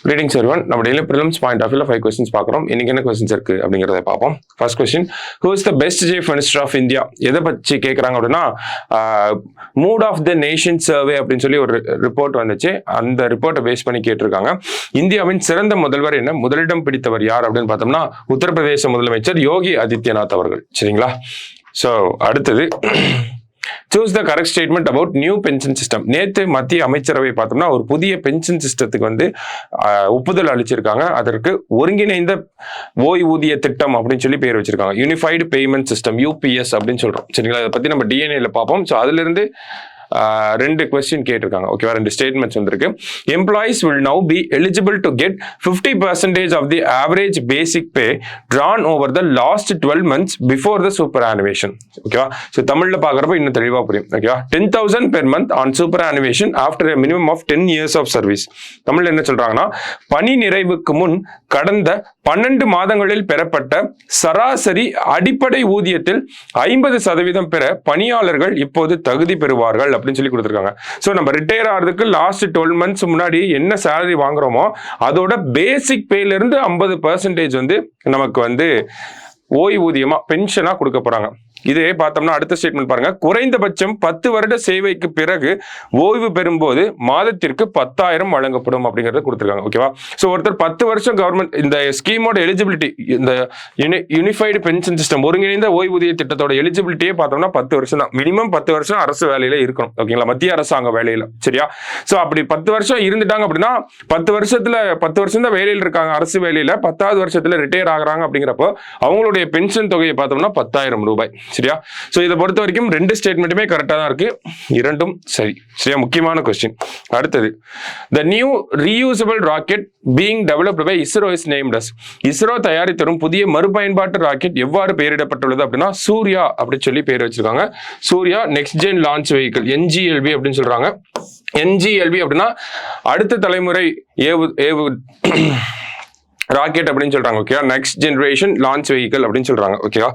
Greetings everyone. நம்ம daily prelims point of view 5 questions பார்க்குறோம். இன்னைக்கு என்ன questions இருக்கு அப்படிங்கறத பார்ப்போம். First question, who is the best chief minister of India? எதை பத்தி கேக்குறாங்க அப்படின்னா mood of the nation survey அப்படின்னு சொல்லி ஒரு ரிப்போர்ட் வந்துச்சு. அந்த ரிப்போர்ட்டை பேஸ் பண்ணி கேட்டிருக்காங்க. இந்தியாவின் சிறந்த முதல்வர் என்ன, முதலிடம் பிடித்தவர் யார் அப்படின்னு பார்த்தோம்னா உத்தரப்பிரதேச முதலமைச்சர் யோகி ஆதித்யநாத் அவர்கள். சரிங்களா? ஸோ அடுத்தது choose the correct statement about new pension system. நேத்து மத்திய அமைச்சரவை பார்த்தோம்னா ஒரு புதிய பென்ஷன் சிஸ்டத்துக்கு வந்து ஒப்புதல் அளிச்சிருக்காங்க. அதற்கு ஒருங்கிணைந்த ஓய்வூதிய திட்டம் அப்படின்னு சொல்லி பேர் வச்சிருக்காங்க. யூனிஃபைடு பேமெண்ட் சிஸ்டம், யூபிஎஸ் அப்படின்னு சொல்றோம். சரிங்களா? அதை பத்தி நம்ம டிஎன்ஏல பார்ப்போம். ஸோ அதுல இருந்து ரெண்டு கொஸ்டின் கேட்டிருக்காங்க. ஓகேவா? ரெண்டு ஸ்டேட்மெண்ட்ஸ் வந்திருக்கு. Employees will now be eligible to get 50% of the average basic pay drawn over the last 12 months before the superannuation. ஓகேவா? ஸோ தமிழ்ல பார்க்குறப்ப இன்னும் தெளிவாக புரியும். ஓகேவா? 10,000 per month on superannuation after a minimum of 10 years of service. தமிழ்ல என்ன சொல்றாங்கன்னா, பணி நிறைவுக்கு முன் கடந்த 12 மாதங்களில் பெறப்பட்ட சராசரி அடிப்படை ஊதியத்தில் 50% பெற பணியாளர்கள் இப்போது தகுதி பெறுவார்கள் அப்படின்னு சொல்லி கொடுத்துருக்காங்க. ஸோ நம்ம ரிட்டையர் ஆகிறதுக்கு லாஸ்ட் 12 மந்த்ஸ் முன்னாடி என்ன சேலரி வாங்குறோமோ அதோட பேசிக் பேல இருந்து 50% வந்து நமக்கு வந்து ஓய்வூதியமா பென்ஷனா கொடுக்க போறாங்க. இதே பார்த்தோம்னா அடுத்த ஸ்டேட்மெண்ட் பாருங்க. குறைந்தபட்சம் 10 வருட சேவைக்கு பிறகு ஓய்வு பெறும்போது மாதத்திற்கு 10,000 வழங்கப்படும் அப்படிங்கறத கொடுத்துருக்காங்க. ஓகேவா? ஸோ ஒருத்தர் 10 வருஷம் கவர்மெண்ட் இந்த ஸ்கீமோட எலிஜிபிலிட்டி, இந்த யூனிஃபைடு பென்ஷன் சிஸ்டம் ஒருங்கிணைந்த ஓய்வூதிய திட்டத்தோட எலிஜிபிலிட்டியே பார்த்தோம்னா 10 வருஷம் தான். மினிமம் 10 வருஷம் அரசு வேலையில இருக்கணும். ஓகேங்களா? மத்திய அரசாங்க வேலையில. சரியா? ஸோ அப்படி 10 வருஷம் இருந்துட்டாங்க அப்படின்னா 10 வருஷம் தான் வேலையில் இருக்காங்க அரசு வேலையில. 10வது வருஷத்துல ரிட்டையர் ஆகுறாங்க அப்படிங்கிறப்போ அவங்களுடைய பென்ஷன் தொகையை பார்த்தோம்னா 10,000 ரூபாய். சரியா? சோ இதை பொறுத்த வரைக்கும் ரெண்டு ஸ்டேட்மெண்ட்டுமே கரெக்டா தான் இருக்கு. இரண்டும் சரி. சரியா? முக்கியமான கொஸ்டின். அடுத்தது, the new reusable rocket being developed by ISRO is named as. ISRO தயாரித்தரும் புதிய மறுபயன்பாட்டு ராக்கெட் எவ்வாறு பெயரிடப்பட்டுள்ளது அப்படின்னா சூர்யா அப்படின்னு சொல்லி பேர் வச்சிருக்காங்க. Surya next gen launch vehicle, NGLV அப்படின்னு சொல்றாங்க. NGLV அப்படின்னா அடுத்த தலைமுறை ஏவு ராக்கெட் அப்படின்னு சொல்றாங்க. ஓகேவா? நெக்ஸ்ட் ஜெனரேஷன் லான்ச் வெஹிக்கிள் அப்படின்னு சொல்றாங்க. ஓகேவா?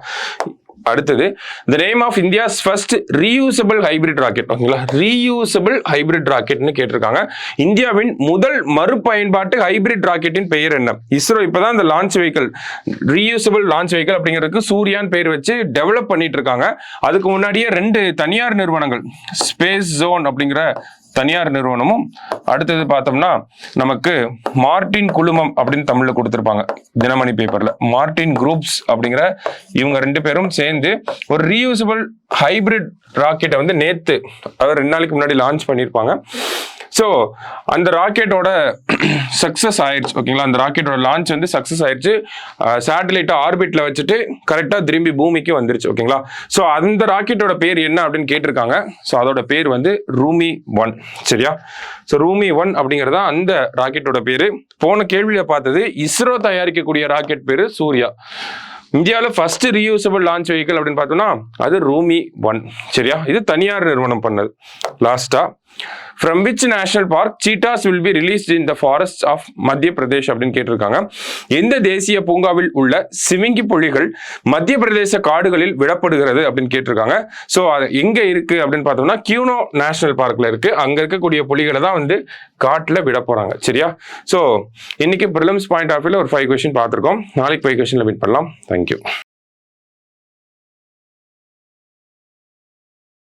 அடுத்தது, the name of India's first reusable hybrid rocket. ஓகேங்களா? reusable hybrid rocketனு கேட்டிருக்காங்க. இந்தியாவின் முதல் மறுபயன்பாட்டு ஹைபிரிட் ராக்கெட்டின் பெயர் என்ன? இஸ்ரோ இப்பதான் இந்த launch vehicle, reusable launch vehicle அப்படிங்கிறதுக்கு சூர்யான் பெயர் வச்சு டெவலப் பண்ணிட்டு இருக்காங்க. அதுக்கு முன்னாடியே 2 தனியார் நிறுவனங்கள், ஸ்பேஸ் ஜோன் அப்படிங்கிற தனியார் நிறுவனமும், அடுத்தது பார்த்தோம்னா நமக்கு மார்டின் குழுமம் அப்படின்னு தமிழ்ல கொடுத்திருப்பாங்க தினமணி பேப்பர்ல. மார்டின் குரூப்ஸ் அப்படிங்கிற இவங்க 2 பேரும் சேர்ந்து ஒரு ரீயூசபிள் ஹைபிரிட் ராக்கெட்டை வந்து நேத்து 2 நாளைக்கு முன்னாடி லான்ச் பண்ணியிருப்பாங்க. ஸோ அந்த ராக்கெட்டோட சக்சஸ் ஆயிடுச்சு. ஓகேங்களா? அந்த ராக்கெட்டோட லான்ச் வந்து சக்சஸ் ஆயிடுச்சு. சேட்டலைட்டை ஆர்பிட்ல வச்சுட்டு கரெக்டா திரும்பி பூமிக்கு வந்துருச்சு. ஓகேங்களா? ஸோ அந்த ராக்கெட்டோட பேர் என்ன அப்படின்னு கேட்டிருக்காங்க. ஸோ அதோட பேர் வந்து ரூமி 1. சரியா? ஸோ ரூமி 1 அப்படிங்கிறதா அந்த ராக்கெட்டோட பேரு. போன கேள்வியில பார்த்தது இஸ்ரோ தயாரிக்கக்கூடிய ராக்கெட் பேரு சூர்யா. இந்தியாவில் ஃபர்ஸ்ட் ரீயூசபிள் லான்ச் வெஹிக்கிள் அப்படின்னு பார்த்தோம்னா அது ரூமி 1. சரியா? இது தனியார் நிறுவனம் பண்ணது. லாஸ்டா, from which national park cheetahs will be released in the forests of மத்திய பிரதேஷ் அப்படின்னு கேட்டிருக்காங்க. எந்த தேசிய பூங்காவில் உள்ள சிவிங்கி புலிகள் மத்திய பிரதேச காடுகளில் விடப்படுகிறது அப்படின்னு கேட்டிருக்காங்க. ஸோ அது எங்க இருக்கு அப்படின்னு பார்த்தோம்னா கியூனோ நேஷனல் பார்க்ல இருக்கு. அங்க இருக்கக்கூடிய புலிகளை தான் வந்து காட்டுல விட போறாங்க. சரியா? ஸோ இன்னைக்கு ப்ரிலிம்ஸ் பாயிண்ட் ஆஃப் வியூல ஒரு 5 கொஸ்டின் பார்த்திருக்கோம். நாளைக்கு 5 கொஸ்டின்ல மீட் பண்ணலாம். தேங்க்யூ.